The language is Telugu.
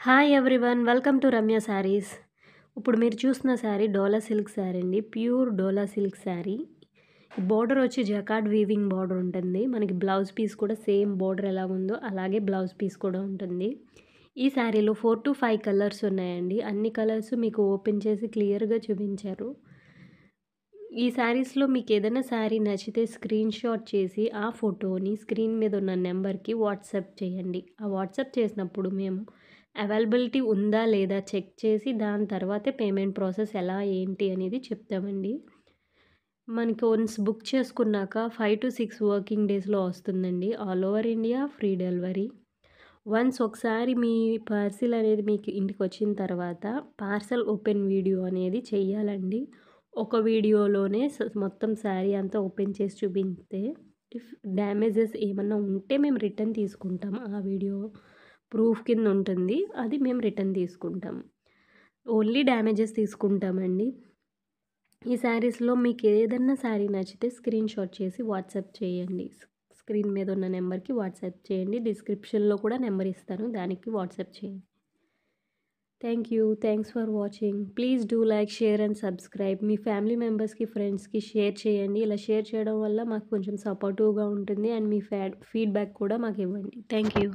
Hi everyone, welcome to Ramya saris. ఇప్పుడు మీరు చూస్తున్న శారీ డోలా సిల్క్ శారీ అండి. ప్యూర్ డోలా సిల్క్ శారీ. బోర్డర్ వచ్చి జకార్డ్ వీవింగ్ బోర్డర్ ఉంటుంది. మనకి బ్లౌజ్ పీస్ కూడా సేమ్ బోర్డర్ ఎలా ఉందో అలాగే బ్లౌజ్ పీస్ కూడా ఉంటుంది. ఈ శారీలో 4 to 5 కలర్స్ ఉన్నాయండి. అన్ని కలర్స్ మీకు ఓపెన్ చేసి క్లియర్గా చూపించారు. ఈ శారీస్లో మీకు ఏదైనా శారీ నచ్చితే స్క్రీన్ షాట్ చేసి ఆ ఫోటోని స్క్రీన్ మీద ఉన్న నెంబర్కి వాట్సాప్ చేయండి. ఆ వాట్సాప్ చేసినప్పుడు మేము అవైలబిలిటీ ఉందా లేదా చెక్ చేసి దాని తర్వాతే పేమెంట్ ప్రాసెస్ ఎలా ఏంటి అనేది చెప్తామండి. మనకి వన్స్ బుక్ చేసుకున్నాక 5 to 6 వర్కింగ్ డేస్లో వస్తుందండి. All over India free delivery. Once ఒకసారి మీ పార్సిల్ అనేది మీకు ఇంటికి వచ్చిన తర్వాత పార్సల్ ఓపెన్ వీడియో అనేది చెయ్యాలండి. ఒక వీడియోలోనే మొత్తం శారీ అంతా ఓపెన్ చేసి చూపిస్తే ఇఫ్ డ్యామేజెస్ ఏమన్నా ఉంటే మేము రిటర్న్ తీసుకుంటాం. ఆ వీడియో ప్రూఫ్ కింద ఉంటుంది, అది మేము రిటర్న్ తీసుకుంటాం. ఓన్లీ డ్యామేజెస్ తీసుకుంటామండి. ఈ శారీస్లో మీకు ఏదన్నా శారీ నచ్చితే స్క్రీన్ షాట్ చేసి వాట్సాప్ చేయండి. స్క్రీన్ మీద ఉన్న నెంబర్కి వాట్సాప్ చేయండి. డిస్క్రిప్షన్లో కూడా నెంబర్ ఇస్తాను, దానికి వాట్సాప్ చేయండి. Thank you. Thanks for watching. Please do like, share and subscribe. Me family మెంబర్స్కి, ఫ్రెండ్స్కి షేర్ చేయండి. ఇలా షేర్ చేయడం వల్ల మాకు కొంచెం సపోర్టివ్గా ఉంటుంది అండ్ మీ ఫీడ్బ్యాక్ కూడా మాకు ఇవ్వండి. Thank you.